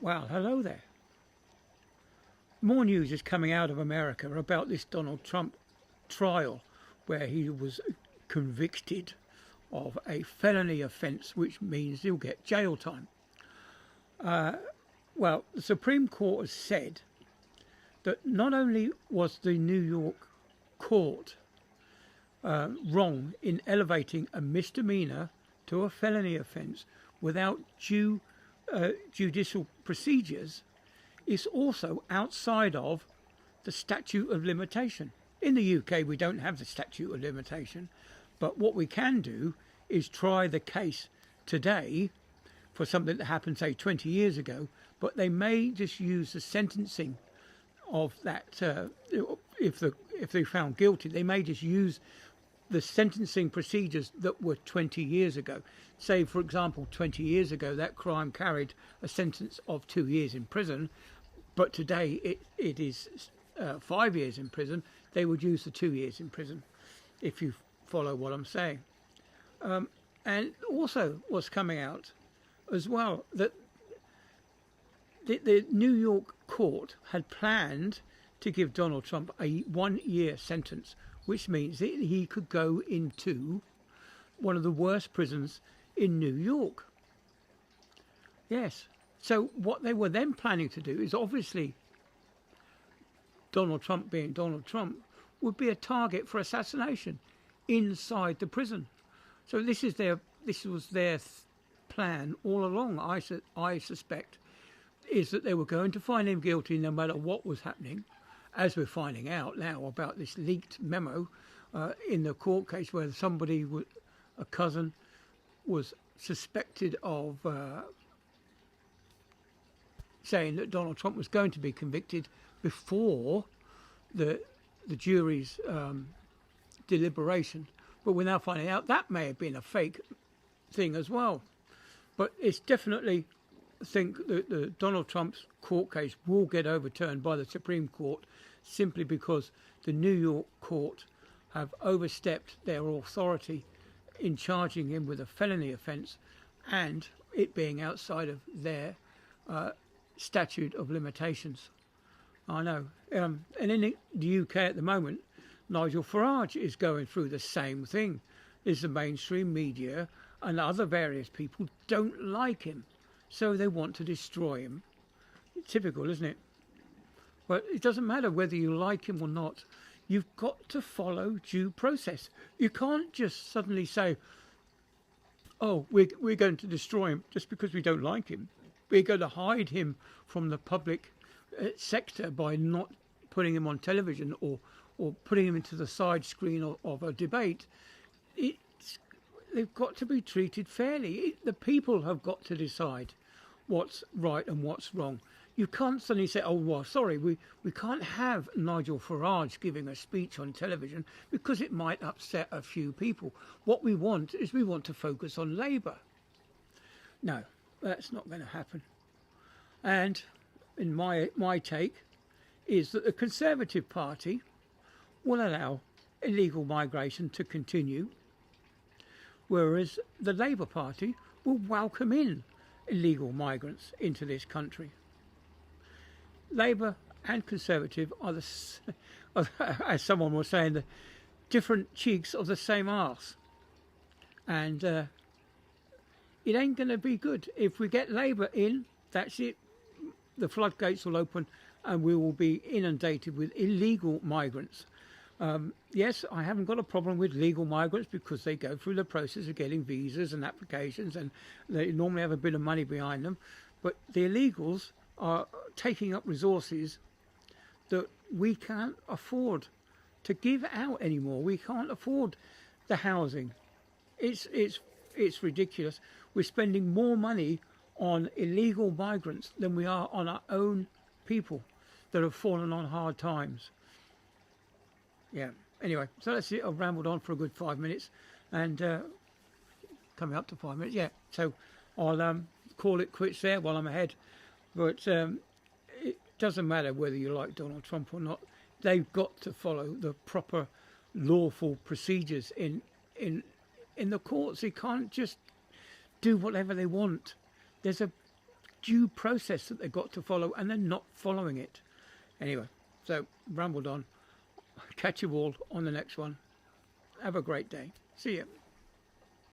Well, hello there. More news is coming out of America about this Donald Trump trial where he was convicted of a felony offence, which means he'll get jail time. Well, the Supreme Court has said that not only was the New York court wrong in elevating a misdemeanor to a felony offence without due judicial procedures, it's also outside of the statute of limitation. In the UK, we don't have the statute of limitation, but what we can do is try the case today for something that happened, say, 20 years ago, but they may just use the sentencing of that. If they found guilty, they may just use the sentencing procedures that were 20 years ago. Say, for example, 20 years ago, that crime carried a sentence of 2 years in prison, but today it is 5 years in prison. They would use the 2 years in prison, if you follow what I'm saying. And also what's coming out as well, that the New York court had planned to give Donald Trump a 1 year sentence, which means that he could go into one of the worst prisons in New York. Yes. So what they were then planning to do is, obviously, Donald Trump being Donald Trump, would be a target for assassination inside the prison. So this was their plan all along, I suspect, is that they were going to find him guilty no matter what was happening, as we're finding out now about this leaked memo in the court case where somebody, a cousin, was suspected of saying that Donald Trump was going to be convicted before the jury's deliberation. But we're now finding out that may have been a fake thing as well. But it's definitely, I think that the Donald Trump's court case will get overturned by the Supreme Court simply because the New York court have overstepped their authority in charging him with a felony offence and it being outside of their statute of limitations. I know. And in the UK at the moment, Nigel Farage is going through the same thing. Is the mainstream media and other various people don't like him, so they want to destroy him. Typical, isn't it? But it doesn't matter whether you like him or not. You've got to follow due process. You can't just suddenly say, oh, we're going to destroy him just because we don't like him. We're going to hide him from the public sector by not putting him on television or putting him into the side screen of a debate. They've got to be treated fairly. The people have got to decide what's right and what's wrong. You can't suddenly say, oh, well, sorry, we can't have Nigel Farage giving a speech on television because it might upset a few people. What we want is we want to focus on Labour. No, that's not going to happen. And in my take is that the Conservative Party will allow illegal migration to continue, whereas the Labour Party will welcome in illegal migrants into this country. Labour and Conservative are as someone was saying, the different cheeks of the same arse. And it ain't going to be good. If we get Labour in, that's it. The floodgates will open and we will be inundated with illegal migrants. Yes, I haven't got a problem with legal migrants because they go through the process of getting visas and applications and they normally have a bit of money behind them. But the illegals are taking up resources that we can't afford to give out anymore. We can't afford the housing. It's ridiculous. We're spending more money on illegal migrants than we are on our own people that have fallen on hard times. Yeah. Anyway, so that's it. I've rambled on for a good 5 minutes, and coming up to 5 minutes. Yeah. So I'll call it quits there while I'm ahead. But it doesn't matter whether you like Donald Trump or not. They've got to follow the proper lawful procedures in the courts. They can't just do whatever they want. There's a due process that they've got to follow, and they're not following it. Anyway, so rambled on. Catch you all on the next one. Have a great day. See you.